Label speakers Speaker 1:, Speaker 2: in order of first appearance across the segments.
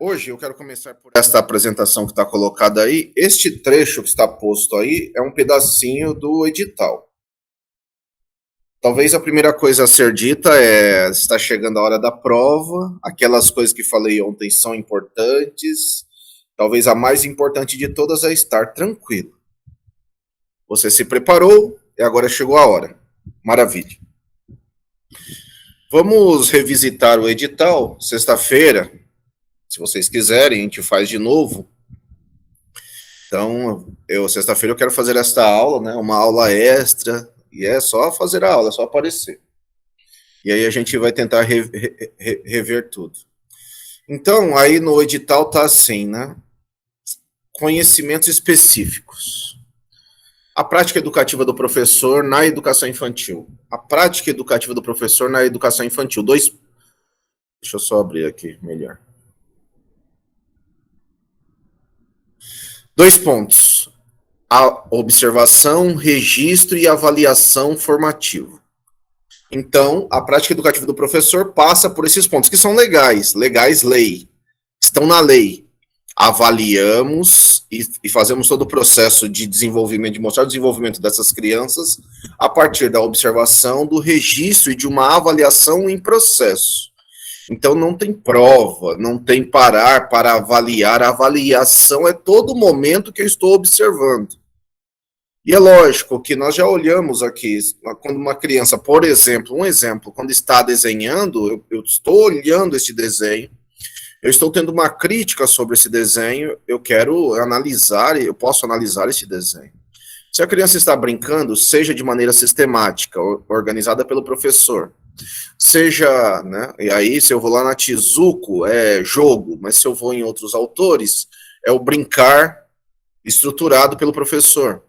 Speaker 1: Hoje eu quero começar por esta apresentação que está colocada aí. Este trecho que está posto aí é um pedacinho do edital. Talvez a primeira coisa a ser dita é: está chegando a hora da prova, aquelas coisas que falei ontem são importantes. Talvez a mais importante de todas é estar tranquilo. Você se preparou e agora chegou a hora. Maravilha. Vamos revisitar o edital. Sexta-feira, se vocês quiserem, a gente faz de novo. Então, sexta-feira eu quero fazer esta aula, né? Uma aula extra, e é só fazer a aula, é só aparecer. E aí a gente vai tentar rever tudo. Então, aí no edital tá assim, né? Conhecimentos específicos. A prática educativa do professor na educação infantil. A prática educativa do professor na educação infantil. Deixa eu só abrir aqui melhor. 2 pontos. A observação, registro e avaliação formativa. Então, a prática educativa do professor passa por esses pontos, que são legais, lei, estão na lei. Avaliamos e fazemos todo o processo de desenvolvimento, de mostrar o desenvolvimento dessas crianças a partir da observação, do registro e de uma avaliação em processo. Então, não tem prova, não tem parar para avaliar. A avaliação é todo momento que eu estou observando. E é lógico que nós já olhamos aqui, quando uma criança, por exemplo, quando está desenhando, eu estou olhando esse desenho, eu estou tendo uma crítica sobre esse desenho, eu quero analisar, eu posso analisar esse desenho. Se a criança está brincando, seja de maneira sistemática, organizada pelo professor, seja, né, e aí se eu vou lá na Tizuco, é jogo, mas se eu vou em outros autores, é o brincar estruturado pelo professor.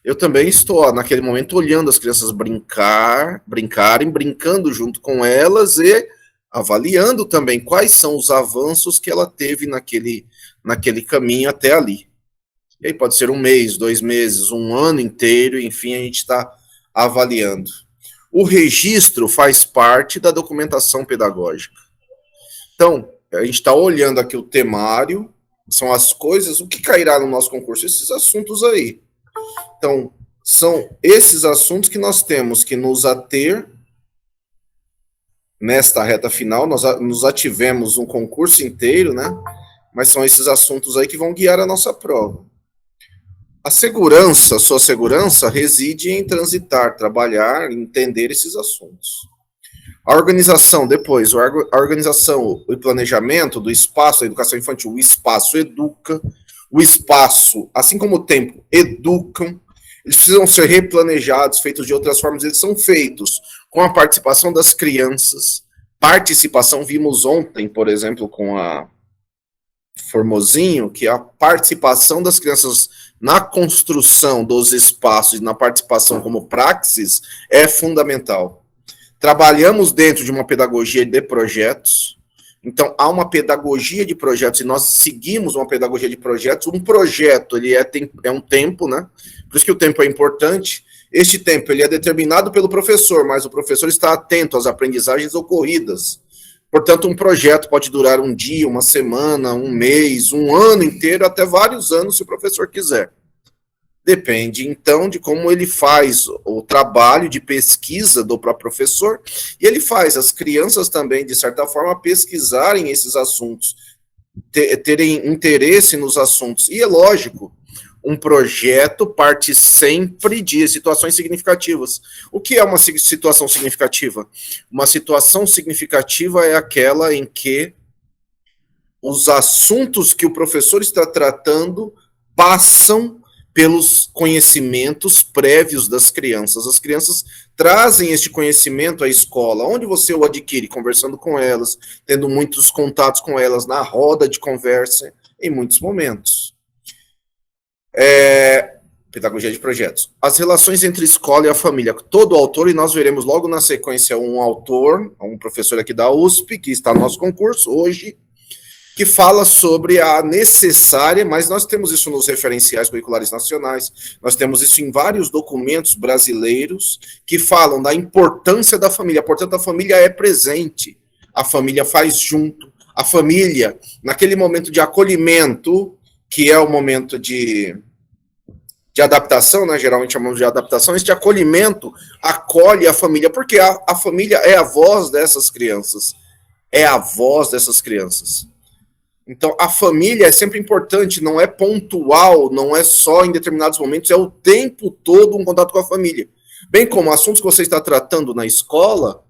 Speaker 1: Eu também estou, naquele momento, olhando as crianças brincarem, brincando junto com elas e avaliando também quais são os avanços que ela teve naquele caminho até ali. E aí pode ser 1 mês, 2 meses, 1 ano inteiro, enfim, a gente está avaliando. O registro faz parte da documentação pedagógica. Então, a gente está olhando aqui o temário, são as coisas, o que cairá no nosso concurso? Esses assuntos aí. Então, são esses assuntos que nós temos que nos ater nesta reta final. Nós nos ativemos um concurso inteiro, né? Mas são esses assuntos aí que vão guiar a nossa prova. A segurança, sua segurança, reside em transitar, trabalhar, entender esses assuntos. A organização, depois, a organização e planejamento do espaço da educação infantil. O espaço educa, o espaço, assim como o tempo, educam. Eles precisam ser replanejados, feitos de outras formas. Eles são feitos com a participação das crianças. Participação, vimos ontem, por exemplo, com a Formosinho, que a participação das crianças na construção dos espaços e na participação como praxis é fundamental. Trabalhamos dentro de uma pedagogia de projetos. Então, há uma pedagogia de projetos e nós seguimos uma pedagogia de projetos. Um projeto, ele é um tempo, né? Por isso que o tempo é importante. Este tempo, ele é determinado pelo professor, mas o professor está atento às aprendizagens ocorridas. Portanto, um projeto pode durar 1 dia, 1 semana, 1 mês, 1 ano inteiro, até vários anos, se o professor quiser. Depende, então, de como ele faz o trabalho de pesquisa do próprio professor, e ele faz as crianças também, de certa forma, pesquisarem esses assuntos, terem interesse nos assuntos. E é lógico, um projeto parte sempre de situações significativas. O que é uma situação significativa? Uma situação significativa é aquela em que os assuntos que o professor está tratando passam pelos conhecimentos prévios das crianças. As crianças trazem este conhecimento à escola. Onde você o adquire? Conversando com elas, tendo muitos contatos com elas, na roda de conversa, em muitos momentos. Pedagogia de projetos. As relações entre escola e a família. Todo autor, e nós veremos logo na sequência um autor, um professor aqui da USP, que está no nosso concurso hoje, que fala sobre a necessária, mas nós temos isso nos referenciais curriculares nacionais, nós temos isso em vários documentos brasileiros que falam da importância da família. Portanto, a família é presente, a família faz junto, A família, naquele momento de acolhimento, que é o momento de adaptação, né? Geralmente chamamos de adaptação, este acolhimento acolhe a família, porque a família é a voz dessas crianças. É a voz dessas crianças. Então, a família é sempre importante, não é pontual, não é só em determinados momentos, é o tempo todo um contato com a família. Bem como assuntos que você está tratando na escola,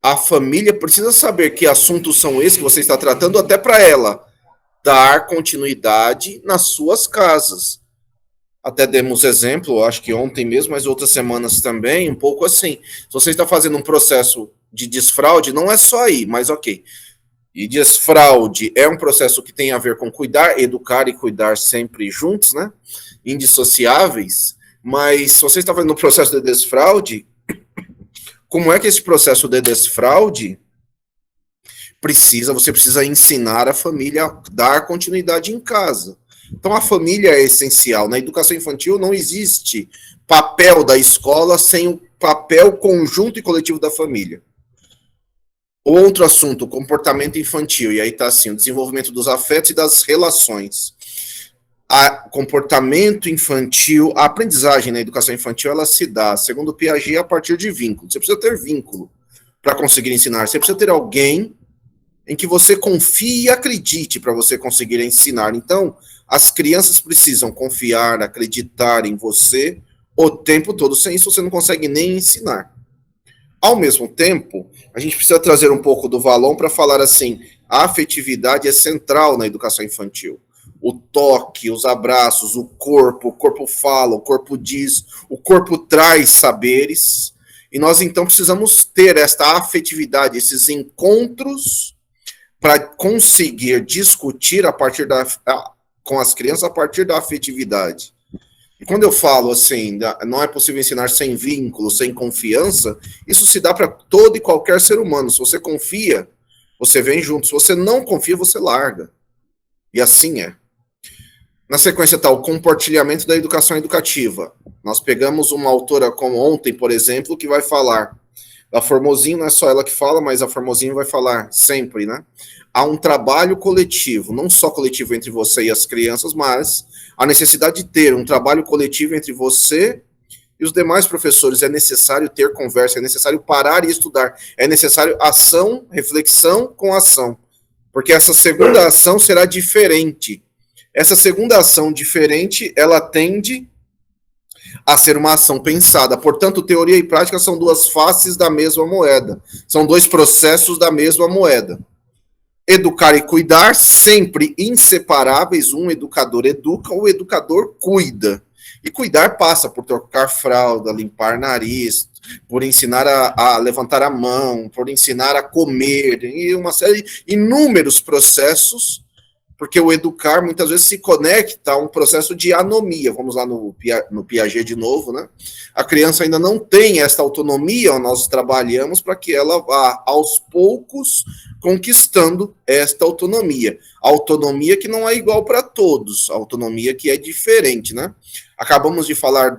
Speaker 1: a família precisa saber que assuntos são esses que você está tratando, até para ela dar continuidade nas suas casas. Até demos exemplo, acho que ontem mesmo, mas outras semanas também, um pouco assim. Se você está fazendo um processo de desfraude, não é só aí, mas ok. E desfraude é um processo que tem a ver com cuidar, educar e cuidar sempre juntos, né? Indissociáveis. Mas se você está fazendo um processo de desfraude, como é que esse processo de desfraude você precisa ensinar a família a dar continuidade em casa. Então a família é essencial. Na educação infantil não existe papel da escola sem o papel conjunto e coletivo da família. Outro assunto, o comportamento infantil, e aí está assim, o desenvolvimento dos afetos e das relações. Comportamento infantil, a aprendizagem na educação infantil, ela se dá, segundo Piaget, a partir de vínculo. Você precisa ter vínculo para conseguir ensinar. Você precisa ter alguém em que você confie e acredite para você conseguir ensinar. Então, as crianças precisam confiar, acreditar em você o tempo todo. Sem isso, você não consegue nem ensinar. Ao mesmo tempo, a gente precisa trazer um pouco do Vallon para falar assim, a afetividade é central na educação infantil. O toque, os abraços, o corpo fala, o corpo diz, o corpo traz saberes, e nós então precisamos ter esta afetividade, esses encontros para conseguir discutir com as crianças a partir da afetividade. E quando eu falo assim, não é possível ensinar sem vínculo, sem confiança, isso se dá para todo e qualquer ser humano. Se você confia, você vem junto. Se você não confia, você larga. E assim é. Na sequência está o compartilhamento da educação educativa. Nós pegamos uma autora como ontem, por exemplo, que vai falar. A Formosinho, não é só ela que fala, mas a Formosinho vai falar sempre, né? Há um trabalho coletivo, não só coletivo entre você e as crianças, mas a necessidade de ter um trabalho coletivo entre você e os demais professores. É necessário ter conversa, é necessário parar e estudar, é necessário ação, reflexão com ação, porque essa segunda ação será diferente. Essa segunda ação diferente, ela tende a ser uma ação pensada. Portanto, teoria e prática são duas faces da mesma moeda. São dois processos da mesma moeda. Educar e cuidar, sempre inseparáveis. Um educador educa, o educador cuida. E cuidar passa por trocar fralda, limpar nariz, por ensinar a levantar a mão, por ensinar a comer, e uma série, inúmeros processos, porque o educar muitas vezes se conecta a um processo de anomia. Vamos lá no Piaget de novo, né? A criança ainda não tem esta autonomia, nós trabalhamos para que ela vá, aos poucos, conquistando esta autonomia. A autonomia que não é igual para todos, a autonomia que é diferente, né? Acabamos de falar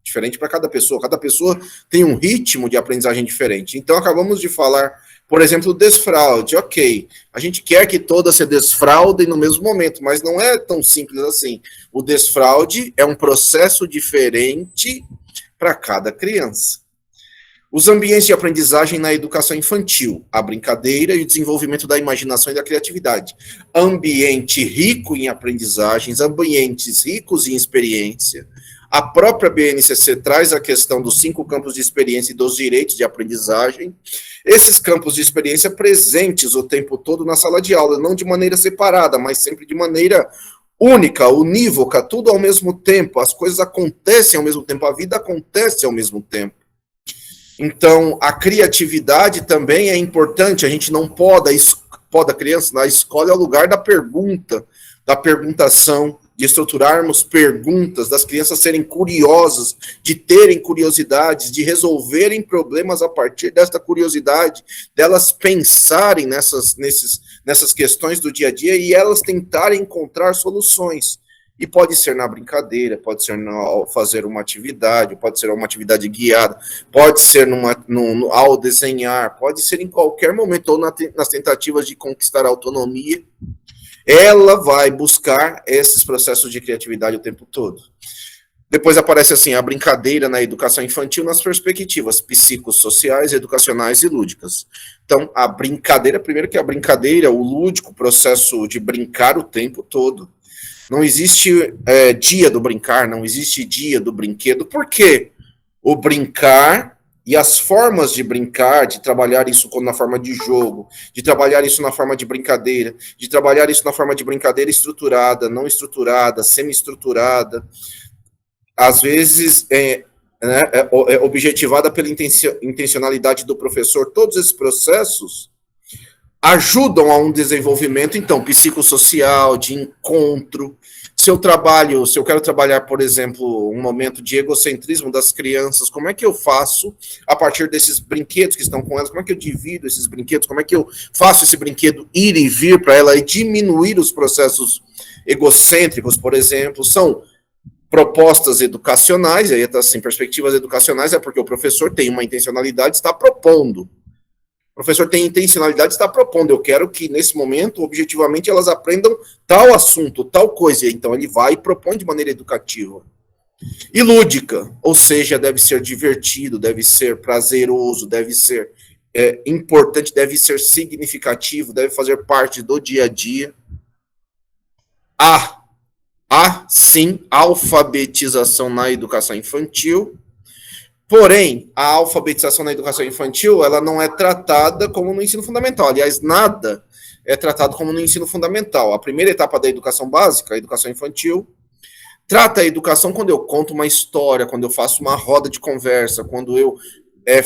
Speaker 1: diferente para cada pessoa tem um ritmo de aprendizagem diferente. Então, acabamos de falar, por exemplo, o desfraude. Ok, a gente quer que todas se desfraudem no mesmo momento, mas não é tão simples assim. O desfraude é um processo diferente para cada criança. Os ambientes de aprendizagem na educação infantil, a brincadeira e o desenvolvimento da imaginação e da criatividade. Ambiente rico em aprendizagens, ambientes ricos em experiência. A própria BNCC traz a questão dos 5 campos de experiência e dos direitos de aprendizagem. Esses campos de experiência presentes o tempo todo na sala de aula, não de maneira separada, mas sempre de maneira única, unívoca, tudo ao mesmo tempo. As coisas acontecem ao mesmo tempo, a vida acontece ao mesmo tempo. Então, a criatividade também é importante. A gente não pode a criança, na escola é o lugar da pergunta, da perguntação, de estruturarmos perguntas, das crianças serem curiosas, de terem curiosidades, de resolverem problemas a partir desta curiosidade, delas pensarem nessas questões do dia a dia e elas tentarem encontrar soluções. E pode ser na brincadeira, pode ser ao fazer uma atividade, pode ser uma atividade guiada, pode ser ao desenhar, pode ser em qualquer momento, ou nas tentativas de conquistar a autonomia, ela vai buscar esses processos de criatividade o tempo todo. Depois aparece assim, a brincadeira na educação infantil nas perspectivas psicossociais, educacionais e lúdicas. Então, a brincadeira, primeiro que a brincadeira, o lúdico, o processo de brincar o tempo todo. Não existe dia do brincar, não existe dia do brinquedo. Por quê? O brincar e as formas de brincar, de trabalhar isso na forma de jogo, de trabalhar isso na forma de brincadeira, de trabalhar isso na forma de brincadeira estruturada, não estruturada, semi-estruturada, às vezes objetivada pela intencionalidade do professor. Todos esses processos ajudam a um desenvolvimento, então, psicossocial, de encontro. Se eu quero trabalhar, por exemplo, um momento de egocentrismo das crianças, como é que eu faço a partir desses brinquedos que estão com elas? Como é que eu divido esses brinquedos? Como é que eu faço esse brinquedo ir e vir para ela e diminuir os processos egocêntricos, por exemplo? São propostas educacionais, aí está assim, perspectivas educacionais, é porque o professor tem uma intencionalidade, está propondo. O professor tem intencionalidade, está propondo. Eu quero que, nesse momento, objetivamente, elas aprendam tal assunto, tal coisa. Então, ele vai e propõe de maneira educativa. E lúdica, ou seja, deve ser divertido, deve ser prazeroso, deve ser importante, deve ser significativo, deve fazer parte do dia a dia. Há, sim, alfabetização na educação infantil, porém, a alfabetização na educação infantil, ela não é tratada como no ensino fundamental. Aliás, nada é tratado como no ensino fundamental. A primeira etapa da educação básica, a educação infantil, trata a educação quando eu conto uma história, quando eu faço uma roda de conversa, quando eu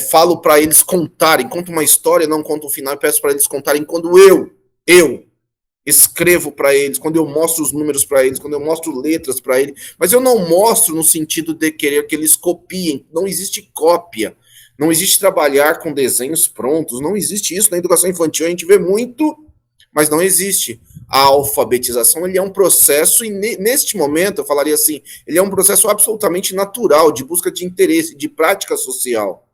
Speaker 1: falo para eles contarem, conto uma história, não conto o final, e peço para eles contarem quando eu escrevo para eles, quando eu mostro os números para eles, quando eu mostro letras para eles, mas eu não mostro no sentido de querer que eles copiem, não existe cópia, não existe trabalhar com desenhos prontos, não existe isso na educação infantil, a gente vê muito, mas não existe. A alfabetização, ele é um processo, e neste momento, eu falaria assim, ele é um processo absolutamente natural, de busca de interesse, de prática social.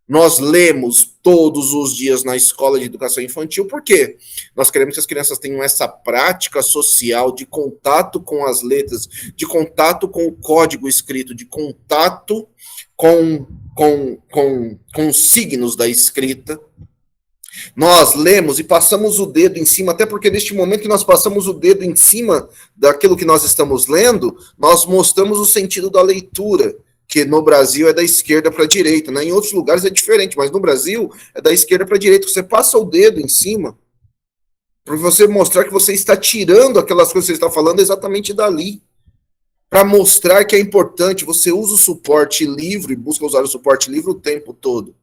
Speaker 1: Nós lemos todos os dias na escola de educação infantil, por quê? Nós queremos que as crianças tenham essa prática social de contato com as letras, de contato com o código escrito, de contato com os signos da escrita. Nós lemos e passamos o dedo em cima, até porque neste momento que nós passamos o dedo em cima daquilo que nós estamos lendo, nós mostramos o sentido da leitura, que no Brasil é da esquerda para a direita, né? Em outros lugares é diferente, mas no Brasil é da esquerda para a direita. Você passa o dedo em cima para você mostrar que você está tirando aquelas coisas que você está falando exatamente dali, para mostrar que é importante. Você usa o suporte livre, busca usar o suporte livre o tempo todo,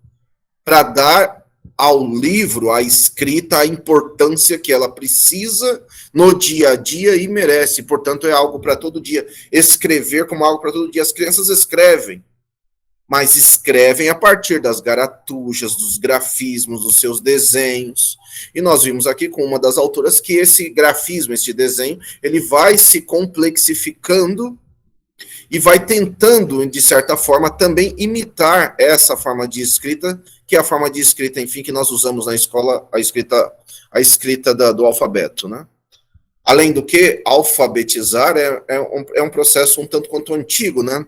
Speaker 1: para dar ao livro, à escrita, a importância que ela precisa no dia a dia e merece. Portanto, é algo para todo dia. Escrever como algo para todo dia. As crianças escrevem, mas escrevem a partir das garatujas, dos grafismos, dos seus desenhos. E nós vimos aqui com uma das autoras que esse grafismo, esse desenho, ele vai se complexificando e vai tentando, de certa forma, também imitar essa forma de escrita, que é a forma de escrita, enfim, que nós usamos na escola, a escrita do alfabeto, né? Além do que, alfabetizar é um processo um tanto quanto antigo, né?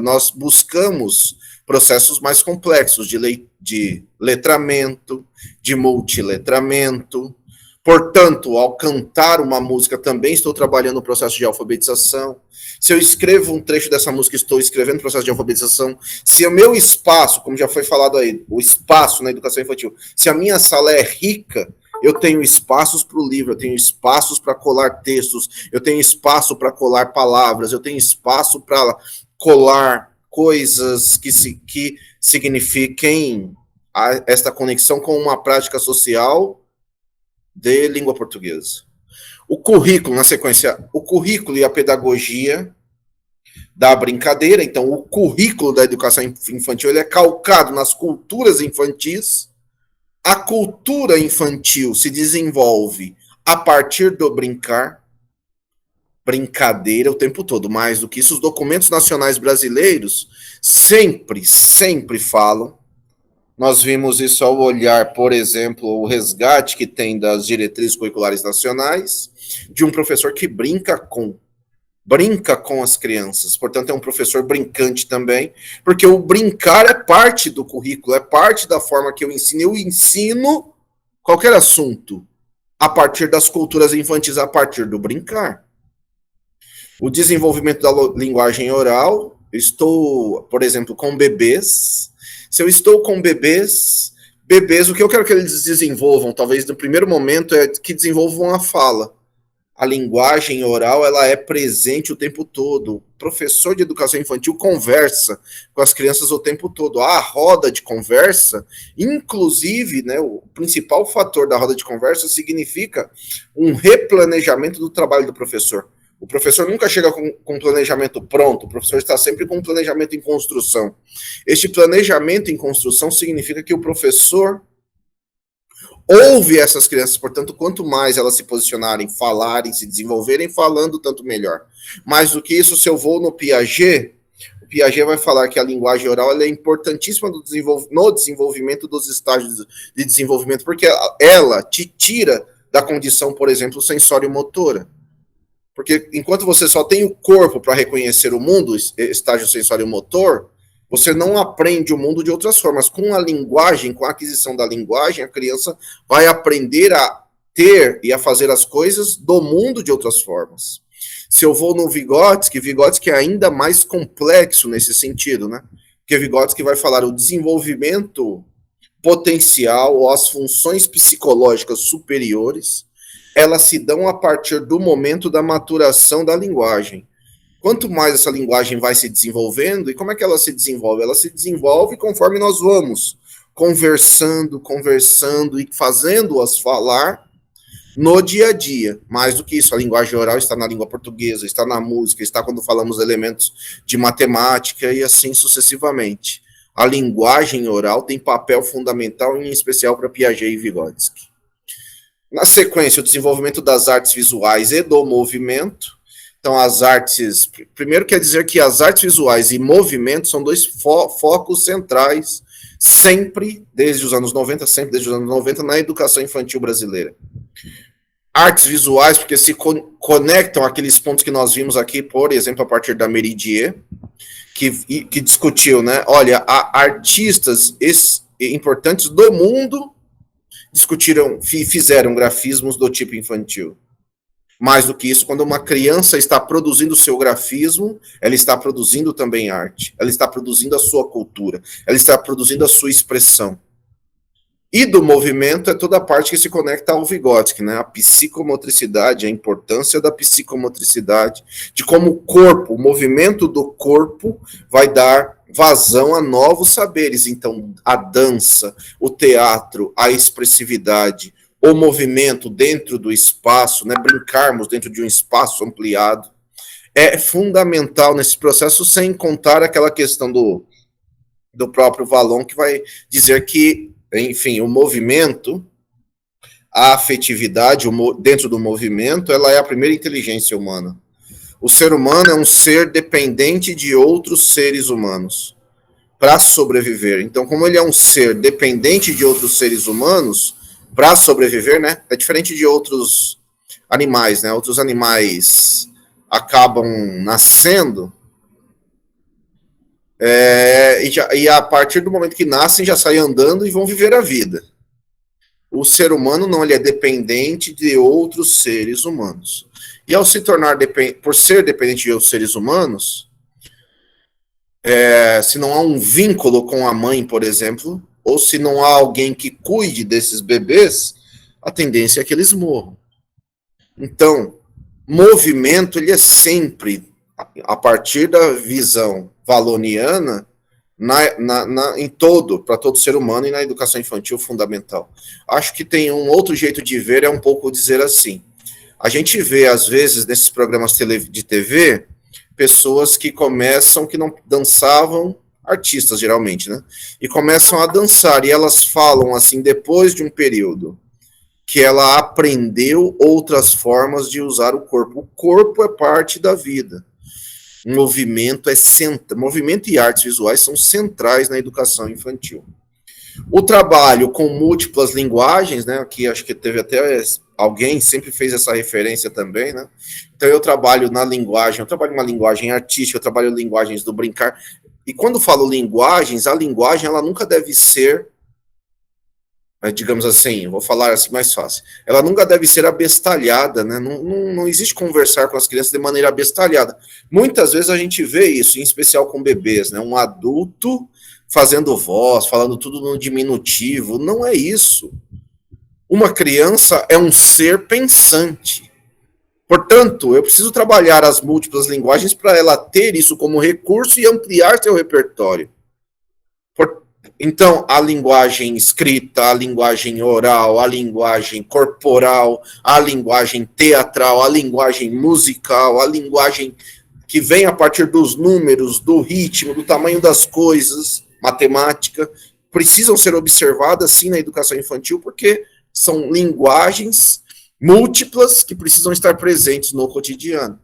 Speaker 1: Nós buscamos processos mais complexos de letramento, de multiletramento. Portanto, ao cantar uma música, também estou trabalhando o processo de alfabetização. Se eu escrevo um trecho dessa música, estou escrevendo o processo de alfabetização. Se o meu espaço, como já foi falado aí, o espaço na educação infantil, se a minha sala é rica, eu tenho espaços para o livro, eu tenho espaços para colar textos, eu tenho espaço para colar palavras, eu tenho espaço para colar coisas que signifiquem esta conexão com uma prática social de língua portuguesa. O currículo, na sequência, o currículo e a pedagogia da brincadeira. Então, o currículo da educação infantil ele é calcado nas culturas infantis. A cultura infantil se desenvolve a partir do brincar. brincadeira o tempo todo. Mais do que isso, os documentos nacionais brasileiros sempre falam. Nós vimos isso ao olhar, por exemplo, o resgate que tem das diretrizes curriculares nacionais, de um professor que brinca com as crianças. Portanto, é um professor brincante também, porque o brincar é parte do currículo, é parte da forma que eu ensino. Eu ensino qualquer assunto a partir das culturas infantis, a partir do brincar. O desenvolvimento da linguagem oral, estou, por exemplo, com bebês. Se eu estou com bebês, o que eu quero que eles desenvolvam, talvez no primeiro momento, é que desenvolvam a fala. A linguagem oral, ela é presente o tempo todo. O professor de educação infantil conversa com as crianças o tempo todo. A roda de conversa, inclusive, né, o principal fator da roda de conversa significa um replanejamento do trabalho do professor. O professor nunca chega com planejamento pronto, o professor está sempre com planejamento em construção. Este planejamento em construção significa que o professor ouve essas crianças, portanto, quanto mais elas se posicionarem, falarem, se desenvolverem falando, tanto melhor. Mais do que isso, se eu vou no Piaget, o Piaget vai falar que a linguagem oral ela é importantíssima no desenvolvimento dos estágios de desenvolvimento, porque ela te tira da condição, por exemplo, sensório-motora. Porque enquanto você só tem o corpo para reconhecer o mundo, estágio sensório-motor, você não aprende o mundo de outras formas. Com a linguagem, com a aquisição da linguagem, a criança vai aprender a ter e a fazer as coisas do mundo de outras formas. Se eu vou no Vygotsky é ainda mais complexo nesse sentido, né? Porque Vygotsky vai falar o desenvolvimento potencial ou as funções psicológicas superiores, elas se dão a partir do momento da maturação da linguagem. Quanto mais essa linguagem vai se desenvolvendo, e como é que ela se desenvolve? Ela se desenvolve conforme nós vamos conversando e fazendo-as falar no dia a dia. Mais do que isso, a linguagem oral está na língua portuguesa, está na música, está quando falamos elementos de matemática e assim sucessivamente. A linguagem oral tem papel fundamental, em especial para Piaget e Vygotsky. Na sequência, o desenvolvimento das artes visuais e do movimento. Então, as artes... Primeiro, quer dizer que as artes visuais e movimento são dois focos centrais, sempre desde os anos 90, na educação infantil brasileira. Artes visuais, porque se conectam àqueles pontos que nós vimos aqui, por exemplo, a partir da Meridier, que discutiu, né? Olha, artistas importantes do mundo fizeram grafismos do tipo infantil. Mais do que isso, quando uma criança está produzindo o seu grafismo, ela está produzindo também arte, ela está produzindo a sua cultura, ela está produzindo a sua expressão. E do movimento é toda a parte que se conecta ao Vygotsky, né? A psicomotricidade, a importância da psicomotricidade, de como o corpo, o movimento do corpo vai dar vazão a novos saberes. Então, a dança, o teatro, a expressividade, o movimento dentro do espaço, né? Brincarmos dentro de um espaço ampliado, é fundamental nesse processo, sem contar aquela questão do próprio Vallon, que vai dizer que, enfim, o movimento, a afetividade dentro do movimento, ela é a primeira inteligência humana. O ser humano é um ser dependente de outros seres humanos para sobreviver. Então, como ele é um ser dependente de outros seres humanos para sobreviver, né? É diferente de outros animais, né? Outros animais acabam nascendo e a partir do momento que nascem já saem andando e vão viver a vida. O ser humano não, ele é dependente de outros seres humanos. E ao se tornar por ser dependente de outros seres humanos, se não há um vínculo com a mãe, por exemplo, ou se não há alguém que cuide desses bebês, a tendência é que eles morram. Então, movimento, ele é sempre, a partir da visão valoniana, em todo, para todo ser humano e na educação infantil fundamental. Acho que tem um outro jeito de ver, é um pouco dizer assim. A gente vê, às vezes, nesses programas de TV, pessoas que não dançavam, artistas geralmente, né? E começam a dançar, e elas falam assim, depois de um período, que ela aprendeu outras formas de usar o corpo. O corpo é parte da vida. O movimento movimento e artes visuais são centrais na educação infantil. O trabalho com múltiplas linguagens, né? Aqui acho que teve até alguém sempre fez essa referência também, né? Então eu trabalho na linguagem, eu trabalho uma linguagem artística, eu trabalho linguagens do brincar. E quando falo linguagens, a linguagem ela nunca deve ser, digamos assim, vou falar assim mais fácil, ela nunca deve ser abestalhada, né? Não existe conversar com as crianças de maneira abestalhada. Muitas vezes a gente vê isso, em especial com bebês, né? Um adulto fazendo voz, falando tudo no diminutivo. Não é isso. Uma criança é um ser pensante. Portanto, eu preciso trabalhar as múltiplas linguagens para ela ter isso como recurso e ampliar seu repertório. Então, a linguagem escrita, a linguagem oral, a linguagem corporal, a linguagem teatral, a linguagem musical, a linguagem que vem a partir dos números, do ritmo, do tamanho das coisas, matemática, precisam ser observadas, sim, na educação infantil, porque são linguagens múltiplas que precisam estar presentes no cotidiano.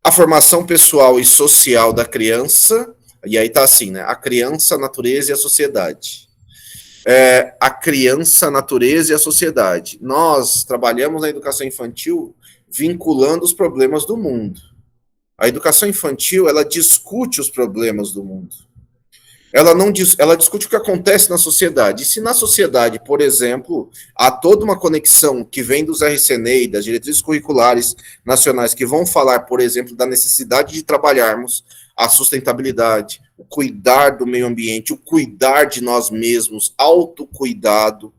Speaker 1: A formação pessoal e social da criança, e aí tá assim, né? A criança, a natureza e a sociedade. A criança, a natureza e a sociedade. Nós trabalhamos na educação infantil vinculando os problemas do mundo. A educação infantil, ela discute os problemas do mundo. Ela discute o que acontece na sociedade. E se na sociedade, por exemplo, há toda uma conexão que vem dos RCNEI, das diretrizes curriculares nacionais, que vão falar, por exemplo, da necessidade de trabalharmos a sustentabilidade, o cuidar do meio ambiente, o cuidar de nós mesmos, autocuidado.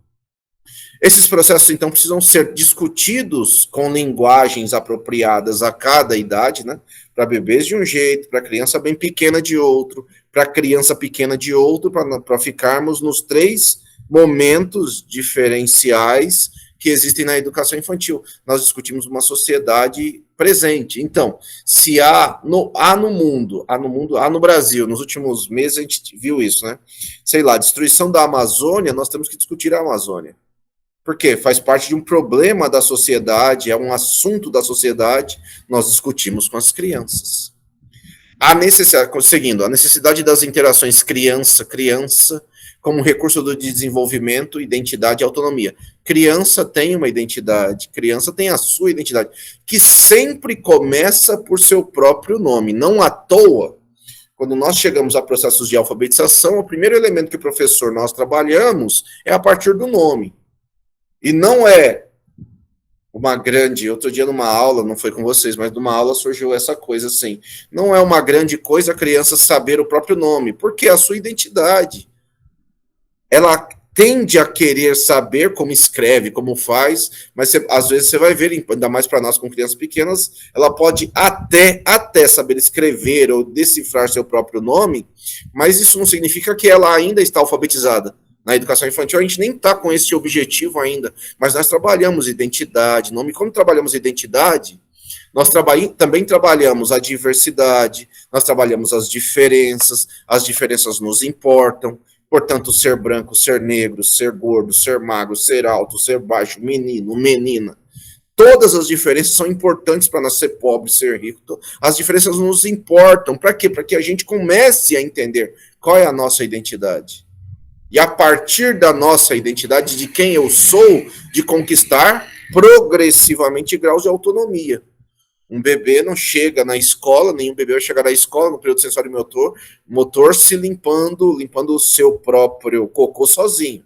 Speaker 1: Esses processos, então, precisam ser discutidos com linguagens apropriadas a cada idade, né? Para bebês de um jeito, para criança bem pequena de outro, para criança pequena de outro, para ficarmos nos 3 momentos diferenciais que existem na educação infantil. Nós discutimos uma sociedade presente. Então, se há no Brasil, nos últimos meses a gente viu isso, né? Sei lá, destruição da Amazônia, nós temos que discutir a Amazônia. Porque faz parte de um problema da sociedade, é um assunto da sociedade, nós discutimos com as crianças. Seguindo, a necessidade das interações criança-criança como recurso do desenvolvimento, identidade e autonomia. Criança tem uma identidade, criança tem a sua identidade, que sempre começa por seu próprio nome, não à toa. Quando nós chegamos a processos de alfabetização, o primeiro elemento que o professor nós trabalhamos é a partir do nome. E não é uma grande... Outro dia numa aula, não foi com vocês, mas numa aula surgiu essa coisa assim. Não é uma grande coisa a criança saber o próprio nome, porque é a sua identidade. Ela tende a querer saber como escreve, como faz, mas às vezes você vai ver, ainda mais para nós com crianças pequenas, ela pode até saber escrever ou decifrar seu próprio nome, mas isso não significa que ela ainda está alfabetizada. Na educação infantil, a gente nem está com esse objetivo ainda, mas nós trabalhamos identidade, nome. Quando trabalhamos identidade, nós também trabalhamos a diversidade, nós trabalhamos as diferenças nos importam, portanto, ser branco, ser negro, ser gordo, ser magro, ser alto, ser baixo, menino, menina. Todas as diferenças são importantes para nós ser pobre, ser rico. As diferenças nos importam. Para quê? Para que a gente comece a entender qual é a nossa identidade. E a partir da nossa identidade, de quem eu sou, de conquistar progressivamente graus de autonomia. Um bebê não chega na escola, nenhum bebê vai chegar na escola, no período sensório motor se limpando o seu próprio cocô sozinho.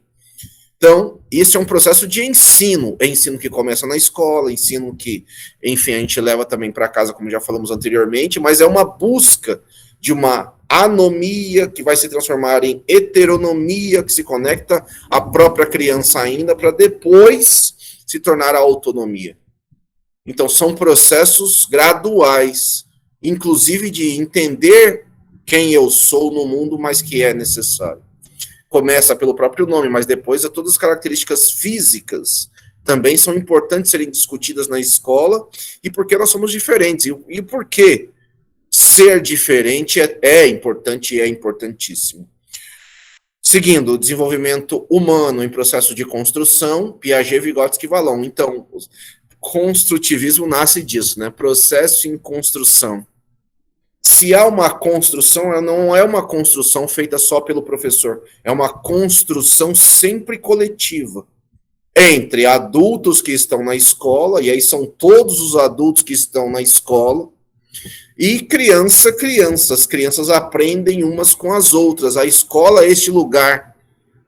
Speaker 1: Então, isso é um processo de ensino. É ensino que começa na escola, ensino que, enfim, a gente leva também para casa, como já falamos anteriormente, mas é uma busca de uma anomia que vai se transformar em heteronomia, que se conecta à própria criança ainda, para depois se tornar a autonomia. Então, são processos graduais, inclusive de entender quem eu sou no mundo, mas que é necessário. Começa pelo próprio nome, mas depois todas as características físicas também são importantes serem discutidas na escola, e porque nós somos diferentes, e por que ser diferente é importante e é importantíssimo. Seguindo, o desenvolvimento humano em processo de construção, Piaget, Vygotsky e Vallon. Então, o construtivismo nasce disso, né? Processo em construção. Se há uma construção, ela não é uma construção feita só pelo professor, é uma construção sempre coletiva entre adultos que estão na escola, e aí são todos os adultos que estão na escola, e crianças aprendem umas com as outras. A escola é este lugar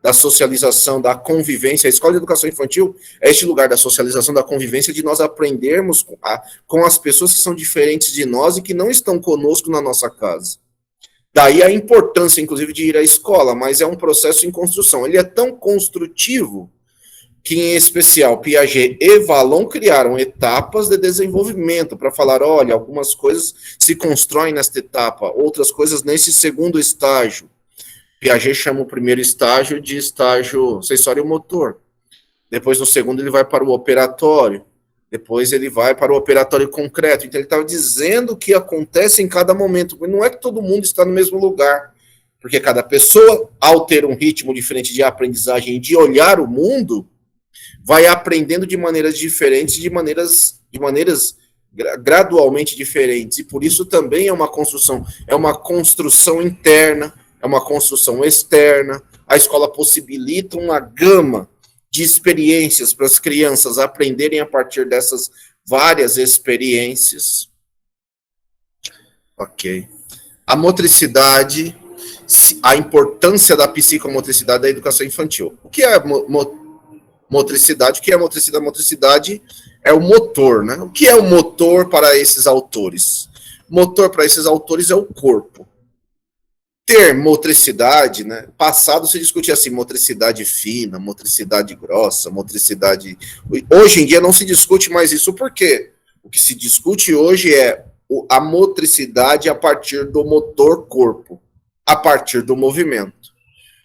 Speaker 1: da socialização, da convivência. A escola de educação infantil é este lugar da socialização, da convivência, de nós aprendermos com as pessoas que são diferentes de nós e que não estão conosco na nossa casa. Daí a importância, inclusive, de ir à escola, mas é um processo em construção. Ele é tão construtivo que, em especial, Piaget e Vallon criaram etapas de desenvolvimento para falar, olha, algumas coisas se constroem nesta etapa, outras coisas nesse segundo estágio. Piaget chama o primeiro estágio de estágio sensório-motor. Depois, no segundo, ele vai para o operatório. Depois, ele vai para o operatório concreto. Então, ele estava dizendo o que acontece em cada momento. Não é que todo mundo está no mesmo lugar. Porque cada pessoa, ao ter um ritmo diferente de aprendizagem e de olhar o mundo, vai aprendendo de maneiras diferentes, de maneiras gradualmente diferentes. E por isso também é uma construção interna, é uma construção externa. A escola possibilita uma gama de experiências para as crianças aprenderem a partir dessas várias experiências. Ok. A motricidade, a importância da psicomotricidade da educação infantil. O que é motricidade? O que é a motricidade? A motricidade é o motor, né? O que é o motor para esses autores? O motor para esses autores é o corpo. Ter motricidade, né? Passado se discutia assim, motricidade fina, motricidade grossa, motricidade... Hoje em dia não se discute mais isso, por quê? O que se discute hoje é a motricidade a partir do motor corpo, a partir do movimento.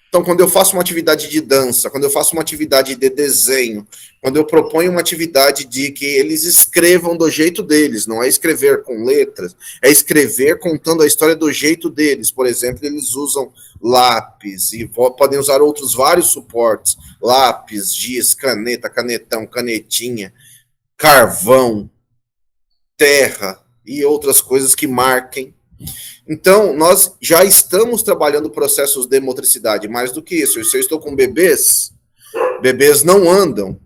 Speaker 1: Então, quando eu faço uma atividade de dança, quando eu faço uma atividade de desenho, quando eu proponho uma atividade de que eles escrevam do jeito deles, não é escrever com letras, é escrever contando a história do jeito deles. Por exemplo, eles usam lápis e podem usar outros vários suportes, lápis, giz, caneta, canetão, canetinha, carvão, terra e outras coisas que marquem. Então, nós já estamos trabalhando processos de motricidade. Mais do que isso, se eu estou com bebês não andam.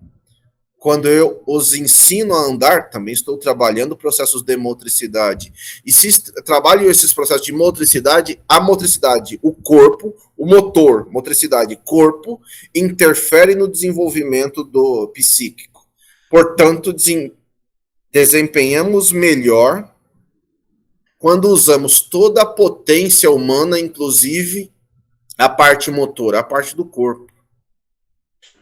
Speaker 1: Quando eu os ensino a andar, também estou trabalhando processos de motricidade. E se trabalho esses processos de motricidade, a motricidade, o corpo, o motor, motricidade, corpo, interfere no desenvolvimento do psíquico. Portanto, desempenhamos melhor quando usamos toda a potência humana, inclusive a parte motora, a parte do corpo.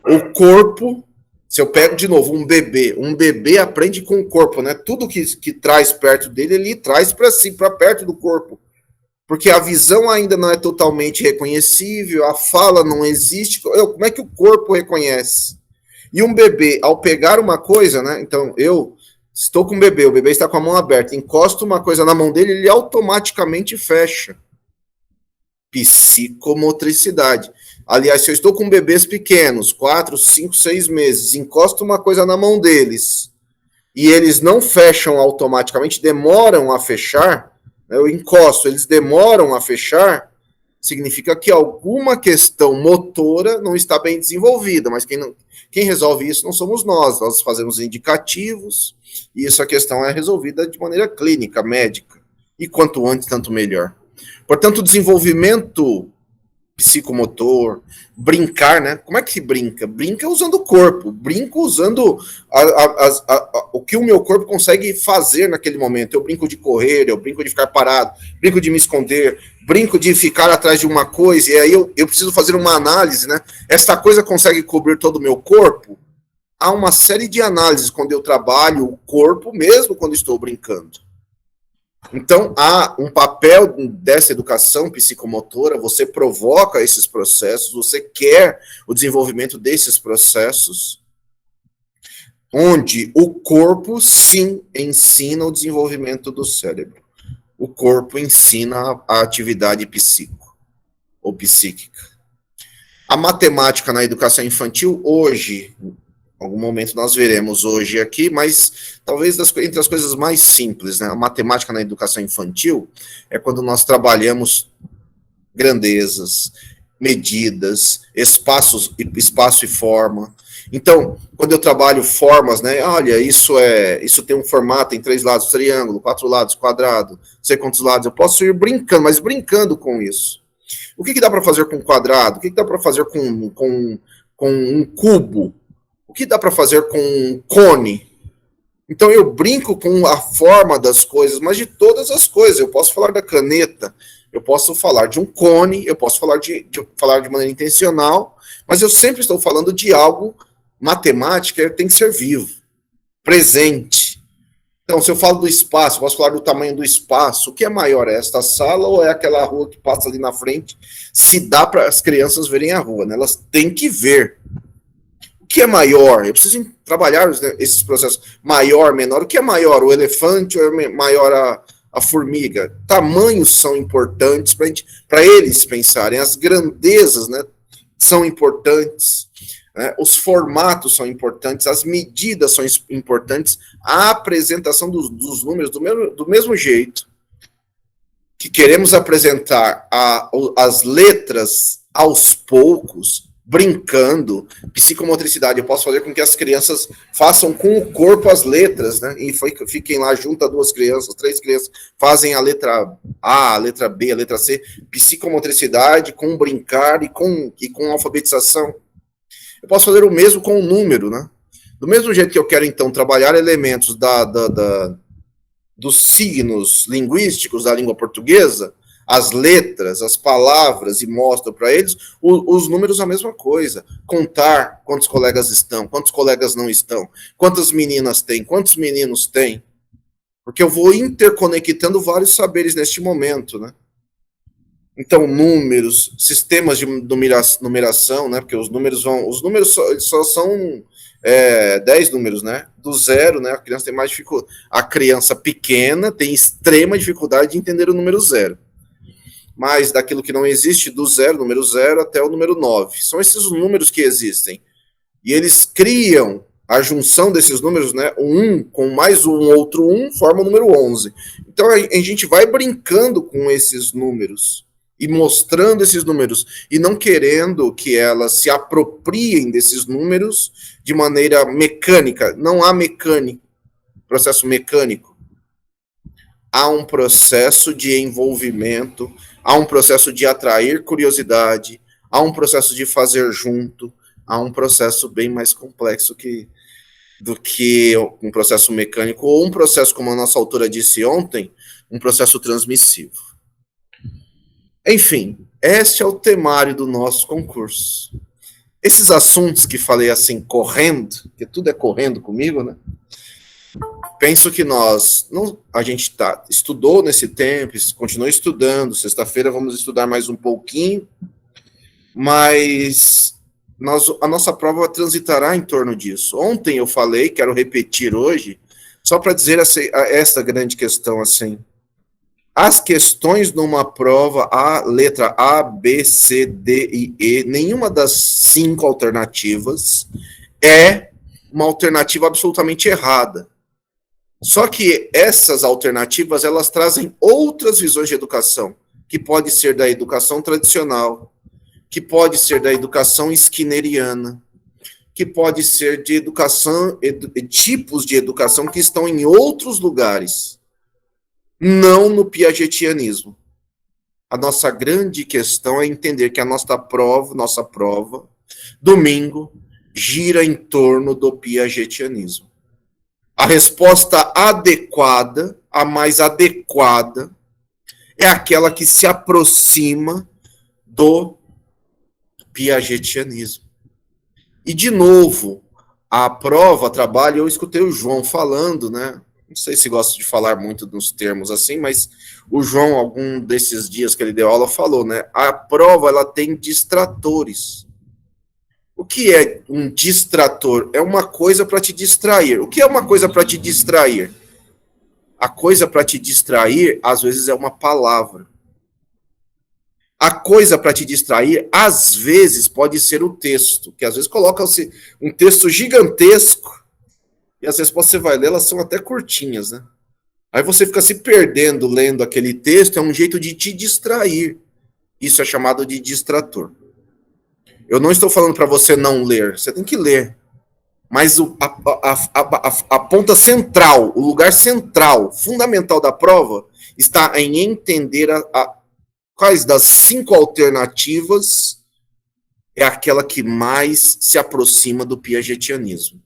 Speaker 1: O corpo, se eu pego de novo um bebê aprende com o corpo, né? Tudo que traz perto dele, ele traz para si, para perto do corpo. Porque a visão ainda não é totalmente reconhecível, a fala não existe. Como é que o corpo reconhece? E um bebê, ao pegar uma coisa, né? Então, eu estou com o bebê está com a mão aberta, encosto uma coisa na mão dele, ele automaticamente fecha. Psicomotricidade. Aliás, se eu estou com bebês pequenos, 4, 5, 6 meses, encosto uma coisa na mão deles, e eles não fecham automaticamente, demoram a fechar, né, eu encosto, eles demoram a fechar, significa que alguma questão motora não está bem desenvolvida, mas quem resolve isso não somos nós fazemos indicativos, e essa questão é resolvida de maneira clínica, médica, e quanto antes, tanto melhor. Portanto, o desenvolvimento psicomotor, brincar, né? Como é que se brinca? Brinca usando o corpo, brinco usando o que o meu corpo consegue fazer naquele momento. Eu brinco de correr, eu brinco de ficar parado, brinco de me esconder, brinco de ficar atrás de uma coisa, e aí eu preciso fazer uma análise, né? Esta coisa consegue cobrir todo o meu corpo? Há uma série de análises quando eu trabalho o corpo, mesmo quando estou brincando. Então, há um papel dessa educação psicomotora, você provoca esses processos, você quer o desenvolvimento desses processos, onde o corpo, sim, ensina o desenvolvimento do cérebro. O corpo ensina a atividade psíquica. A matemática na educação infantil, hoje, em algum momento nós veremos hoje aqui, mas talvez entre as coisas mais simples, né? A matemática na educação infantil é quando nós trabalhamos grandezas, medidas, espaço e forma. Então, quando eu trabalho formas, né? Olha, isso tem um formato, tem 3 lados, triângulo, 4 lados, quadrado, não sei quantos lados. Eu posso ir brincando, mas brincando com isso. O que dá para fazer com um quadrado? O que dá para fazer com um cubo? O que dá para fazer com um cone? Então eu brinco com a forma das coisas, mas de todas as coisas. Eu posso falar da caneta, eu posso falar de um cone, eu posso falar falar de maneira intencional, mas eu sempre estou falando de algo matemática, tem que ser vivo, presente. Então, se eu falo do espaço, posso falar do tamanho do espaço. O que é maior, é esta sala ou é aquela rua que passa ali na frente? Se dá para as crianças verem a rua, né? Elas têm que ver. O que é maior? Eu preciso trabalhar esses processos. Maior, menor. O que é maior? O elefante ou é maior a formiga? Tamanhos são importantes para eles pensarem. As grandezas, né, são importantes. Os formatos são importantes, as medidas são importantes, a apresentação dos números do mesmo jeito que queremos apresentar as letras aos poucos, brincando, psicomotricidade. Eu posso fazer com que as crianças façam com o corpo as letras, né? E fiquem lá junto a 2 crianças, 3 crianças, fazem a letra A, a letra B, a letra C, psicomotricidade com brincar e com alfabetização. Eu posso fazer o mesmo com o número, né? Do mesmo jeito que eu quero, então, trabalhar elementos dos signos linguísticos da língua portuguesa, as letras, as palavras, e mostro para eles, os números a mesma coisa. Contar quantos colegas estão, quantos colegas não estão, quantas meninas tem, quantos meninos tem. Porque eu vou interconectando vários saberes neste momento, né? Então, números, sistemas de numeração, né? Porque os números só são 10 números, né? Do 0, né? A criança tem mais dificuldade. A criança pequena tem extrema dificuldade de entender o número 0. Mas daquilo que não existe, do 0, número 0, até o número 9. São esses os números que existem. E eles criam a junção desses números, né? Um com mais um outro 1 forma o número 11. Então, a gente vai brincando com esses números e mostrando esses números, e não querendo que elas se apropriem desses números de maneira mecânica. Não há processo mecânico. Há um processo de envolvimento, há um processo de atrair curiosidade, há um processo de fazer junto, há um processo bem mais complexo do que um processo mecânico, ou um processo, como a nossa autora disse ontem, um processo transmissivo. Enfim, este é o temário do nosso concurso. Esses assuntos que falei assim, correndo, que tudo é correndo comigo, né? Penso que a gente estudou nesse tempo, continuou estudando, sexta-feira vamos estudar mais um pouquinho, mas a nossa prova transitará em torno disso. Ontem eu falei, quero repetir hoje, só para dizer essa grande questão assim. As questões numa prova, a letra A, B, C, D e E, nenhuma das 5 alternativas é uma alternativa absolutamente errada. Só que essas alternativas, elas trazem outras visões de educação, que pode ser da educação tradicional, que pode ser da educação skinneriana, que pode ser de tipos de educação que estão em outros lugares, não no piagetianismo. A nossa grande questão é entender que a nossa prova, domingo, gira em torno do piagetianismo. A resposta adequada, a mais adequada, é aquela que se aproxima do piagetianismo. E, de novo, a prova, trabalho, eu escutei o João falando, né? Não sei se gosto de falar muito nos termos assim, mas o João, algum desses dias que ele deu aula, falou, né? A prova, ela tem distratores. O que é um distrator? É uma coisa para te distrair. O que é uma coisa para te distrair? A coisa para te distrair, às vezes, é uma palavra. a coisa para te distrair, às vezes, pode ser o texto, que às vezes coloca-se um texto gigantesco, e às vezes você vai ler, elas são até curtinhas, né? Aí você fica se perdendo lendo aquele texto, é um jeito de te distrair. Isso é chamado de distrator. Eu não estou falando para você não ler, você tem que ler. Mas a ponta central, o lugar central, fundamental da prova, está em entender quais das 5 alternativas é aquela que mais se aproxima do piagetianismo.